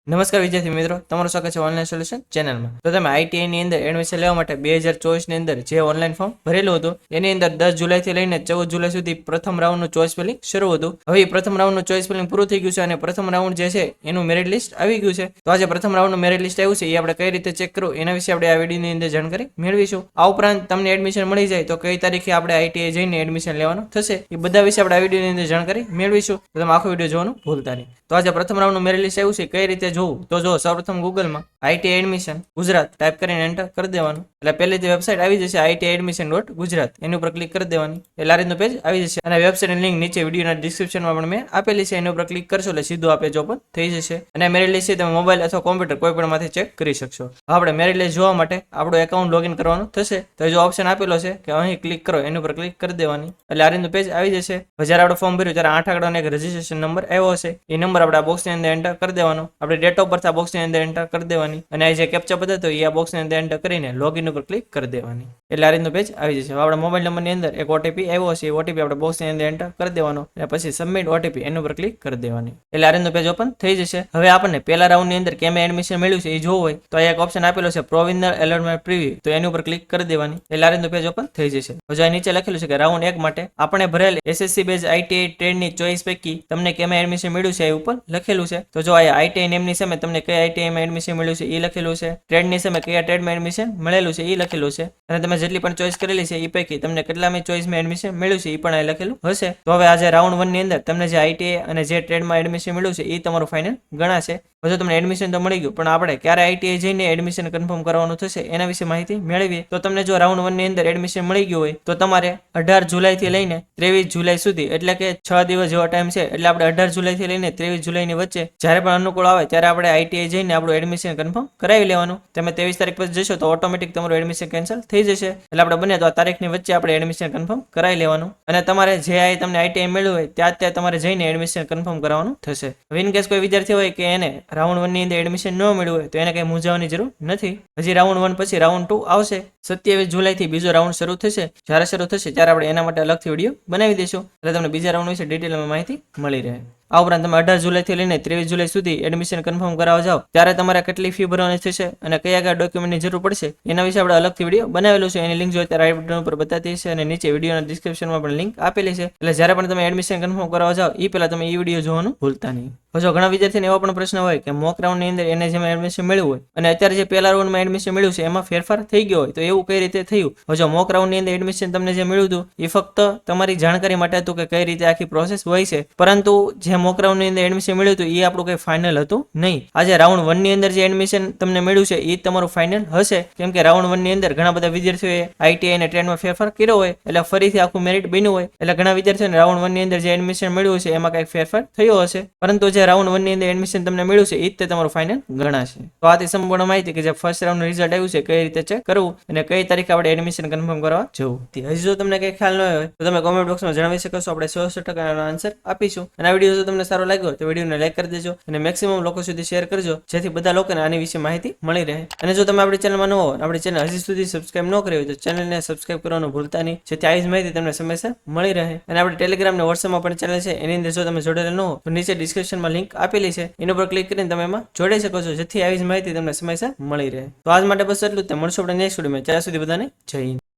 નમસ્કાર વિદ્યાર્થી મિત્રો, તમારું સ્વાગત છે ઓનલાઈન સોલ્યુશન ચેનલમાં. તો તમે આઈટીઆઈ ની અંદર એડમિશન લેવા માટે 2024 ની અંદર જે ઓનલાઈન ફોર્મ ભરેલું હતું એની અંદર 10 જુલાઈથી લઈને 14 જુલાઈ સુધી પ્રથમ રાઉન્ડનું ચોઇસ ફિલિંગ શરૂ હતું. હવે પ્રથમ રાઉન્ડનું ચોઇસ ફિલિંગ પૂરું થઈ ગયું છે અને પ્રથમ રાઉન્ડ જે છે એનું મેરિટ લિસ્ટ આવી ગયું છે. તો આજે પ્રથમ રાઉન્ડનું મેરિટ લિસ્ટ આવ્યું છે એ આપણે કઈ રીતે ચેક કરવું એના વિશે આપણે આ વિડીયોની અંદર જાણકારી મેળવીશું. આ ઉપરાંત તમને એડમિશન મળી જાય તો કઈ તારીખે આપણે આઈટીઆઈ જઈને એડમિશન લેવાનું થશે એ બધા વિશે આપણે આ વિડીયોની અંદર જાણકારી મેળવીશું. તો તમે આખો વિડીયો જોવાનું ભૂલતા નહીં. તો આજે પ્રથમ રાઉન્ડનું મેરિટ લિસ્ટ આવ્યું છે કઈ રીતે જોવું તો જો સૌપ્રથમ ગૂગલમાં આઈટીઆઈ એડમિશન ગુજરાત ટાઈપ કરીને એન્ટર કરી દેવાનું એટલે પહેલેથી વેબસાઇટ આવી જશે ITIadmission.gujarat એની ઉપર ક્લિક કરી દેવાની એટલે આ રીતનું પેજ આવી જશે અને વેબસાઇટની લિંક નીચે વિડીયોના ડિસ્ક્રિપ્શનમાં પણ મેં આપેલી છે એની ઉપર ક્લિક કરશો એટલે સીધું આ પેજ ઓપન થઈ જશે અને મેરિટ લિસ્ટ છે તમે મોબાઈલ અથવા કોમ્પ્યુટર કોઈ પણ માંથી ચેક કરી શકશો. આપણે મેરિટ લિસ્ટ જોવા માટે આપણું એકાઉન્ટ લોગિન કરવાનું થશે તો જો ઓપ્શન આપેલો છે કે અહીં ક્લિક કરો એની ઉપર ક્લિક કરી દેવાની એટલે આ રીતનું પેજ આવી જશે. જ્યારે આપણે ફોર્મ ભર્યું ત્યારે 8 આંકડાનો એક રજીસ્ટ્રેશન નંબર આવ્યો હશે એ નંબર આપણે આ બોક્સની અંદર એન્ટર કરી દેવાનો. આપણે ડેટ ઓફ બર્થ આ બોક્સની અંદર એન્ટર કરી દેવાની અને આ જે કેપ્ચા પદ્ધતિ હોય એ આ બોક્સની અંદર એન્ટર કરીને લોગિન ઉપર ક્લિક કરી દેવાની એટલે આ રીતનું પેજ આવી જશે. આપણા મોબાઈલ નંબરની અંદર એક ઓટીપી આવ્યો હશે એ ઓટીપી આપણે બોક્સની અંદર એન્ટર કરી દેવાનો અને પછી સબમિટ ઓટીપી એની ઉપર ક્લિક કરી દેવાની એટલે આ રીતનું પેજ ઓપન થઈ જશે. હવે આપણને પહેલા રાઉન્ડની અંદર કેમ એડમિશન મળ્યું છે એ જોવું હોય તો આ એક ઓપ્શન આપેલો છે પ્રોવિઝનલ એલોટમેન્ટ પ્રિવ્યુ તો એની ઉપર ક્લિક કરી દેવાની એટલે આ રીતનું પેજ ઓપન થઈ જશે. હજુ નીચે લખેલું છે કે રાઉન્ડ 1 માટે આપણે ભરેલ એસએસસી બેઝ આઈટીઆઈ ટ્રેડની ચોઈસ પૈકી તમને કેમાં એડમિશન મળ્યું છે એ ઉપર લખેલું છે. તો જો આ આઈટીઆઈ નેમની સામે તમને કઈ આઈટીઆઈમાં એડમિશન મળ્યું છે એ લખેલું છે, ટ્રેડની સામે કયા ટ્રેડમાં એડમિશન મળેલું છે એ લખેલું છે અને તમે જેટલી પણ ચોઈસ કરેલી છે એ પૈકી તમને કેટલામી ચોઈસમાં એડમિશન મળ્યું છે એ પણ અહીં લખેલું હશે. તો હવે આજે રાઉન્ડ 1 ની અંદર તમને જે આઈટીઆઈ અને જે ટ્રેડમાં એડમિશન મળ્યું છે એ તમારું ફાઇનલ ગણાશે. હજુ તમને એડમિશન તો મળી ગયું પણ આપણે ક્યારે આઈટીઆઈ જઈને એડમિશન કન્ફર્મ કરવાનું થશે એના વિશે માહિતી મેળવીએ. તો તમને જો રાઉન્ડ 1 ની અંદર એડમિશન મળી ગયું હોય તો તમારે 18 જુલાઈથી લઈને 23 જુલાઈ સુધી એટલે કે 6 દિવસ જેવો ટાઈમ છે એટલે આપણે 18 જુલાઈથી લઈને 23 જુલાઈની વચ્ચે જ્યારે પણ અનુકૂળ આવે ત્યારે આપણે આઈટીઆઈ જઈને આપણું એડમિશન કન્ફર્મ કરાવી લેવાનું. તમે 23 તારીખ પછી જશો તો ઓટોમેટિક તમારું એડમિશન કેન્સલ થઈ જશે એટલે આપણે બને તો આ તારીખની વચ્ચે આપણે એડમિશન કન્ફર્મ કરાવી લેવાનું અને તમારે જે તમને આઈટીઆઈ મળ્યું હોય ત્યાં તમારે જઈને એડમિશન કન્ફર્મ કરવાનું થશે. ઇન કેસ કોઈ વિદ્યાર્થી હોય કે એને રાઉન્ડ 1 ની અંદર એડમિશન ન મળ્યું હોય તો એને કઈ મૂંઝાવવાની જરૂર નથી. હજી રાઉન્ડ 1 પછી રાઉન્ડ 2 આવશે. 27 જુલાઈથી બીજો રાઉન્ડ શરૂ થશે. જ્યારે શરૂ થશે ત્યારે આપણે એના માટે અલગથી વિડીયો બનાવી દઈશું એટલે તમને બીજા રાઉન્ડ વિશે ડિટેલમાં માહિતી મળી રહે. આ ઉપરાંત તમે 18 જુલાઈથી લઈને 23 જુલાઈ સુધી એડમિશન કન્ફર્મ કરાવવા જાઓ ત્યારે તમારે કેટલી ફી ભરવાની થશે અને કયા કયા ડોક્યુમેન્ટની જરૂર પડશે એના વિશે આપણે અલગથી વિડીયો બનાવેલું છે. એની લિંક જો અત્યારે આઈ બટન ઉપર બતાતી છે અને નીચે વિડીયોના ડિસ્ક્રિપ્શનમાં પણ લિંક આપેલી છે એટલે જ્યારે પણ તમે એડમિશન કન્ફર્મ કરાવવા જાઓ એ પહેલા તમે એ વિડીયો જોવાનું ભૂલતા નહીં. જો ઘણા વિદ્યાર્થીને એવો પણ પ્રશ્ન હોય કે મોક રાઉન્ડની અંદર એને જેમાં એડમિશન મળ્યું હોય અને અત્યારે જે પહેલા રાઉન્ડમાં એડમિશન મળ્યું છે એમાં ફેરફાર થઈ ગયો હોય તો એવું કઈ રીતે થયું. જો મોક રાઉન્ડની અંદર એડમિશન તમને જે મળ્યું હતું એ ફક્ત તમારી જાણકારી માટે હતું કે કઈ રીતે આખી પ્રોસેસ હોય છે, પરંતુ જે મોક રાઉન્ડની અંદર એડમિશન મળ્યું હતું એ આપણું કઈ ફાઇનલ હતું નહીં. આજે રાઉન્ડ 1 ની અંદર જે એડમિશન તમને મળ્યું છે એ તમારું ફાઇનલ હશે કેમ કે રાઉન્ડ 1 ની અંદર ઘણા બધા વિદ્યાર્થીઓએ આઈટીઆઈ અને ટ્રેડમાં ફેરફાર કર્યો હોય એટલે ફરીથી આખું મેરિટ બન્યું હોય એટલે ઘણા વિદ્યાર્થીઓને રાઉન્ડ 1 ની અંદર જે એડમિશન મળ્યું છે એમાં કઈ ફેરફાર થયો હશે, પરંતુ જે રાઉન્ડ 1 ની અંદર એડમિશન તમને મળ્યું છે એ જ તમારું ફાઇનલ ગણાશે. તો આથી સંપૂર્ણ માહિતી કે જે ફર્સ્ટ રાઉન્ડનું રિઝલ્ટ આવ્યું છે કઈ રીતે ચેક કરવું અને કઈ તારીખે આપણે એડમિશન કન્ફર્મ કરવા જવું. હજી જો તમને કઈ ખ્યાલ ન હોય તો તમે કોમેન્ટ બોક્સમાં જણાવી શકો છો, આપણે 100% આન્સર આપીશું. અને આ વિડીયો જો તમને સારો લાગ્યો તો વિડીયોને લાઈક કરી દેજો અને મેક્સિમમ લોકો સુધી શેર કરજો જેથી બધા લોકોને આની વિશે માહિતી મળી રહે. અને જો તમે આપણી ચેનલમાં ન હો આપણી ચેનલ હજી સુધી સબસ્ક્રાઇબ ન કરી હોય તો ચેનલને સબસ્ક્રાઇબ કરવાનું ભૂલતા નહીં જેથી આવી જ માહિતી તમને સમયસર મળી રહે. અને આપણે ટેલિગ્રામ અને વોટ્સએપમાં પણ ચેનલ છે એની અંદર જો તમે જોડેલા ન હો તો નીચે ડિસ્ક્રિપ્શનમાં લિંક આપેલી છે એની ઉપર ક્લિક કરીને તમે એમાં જોડાઈ શકો છો જેથી આવી જ માહિતી તમને સમયસર મળી રહે. તો આજ માટે બસ એટલું જ. મળશું આપણે નેક્સ્ટ વિડીયોમાં. ત્યાં સુધી બધાને જય હિન્દ.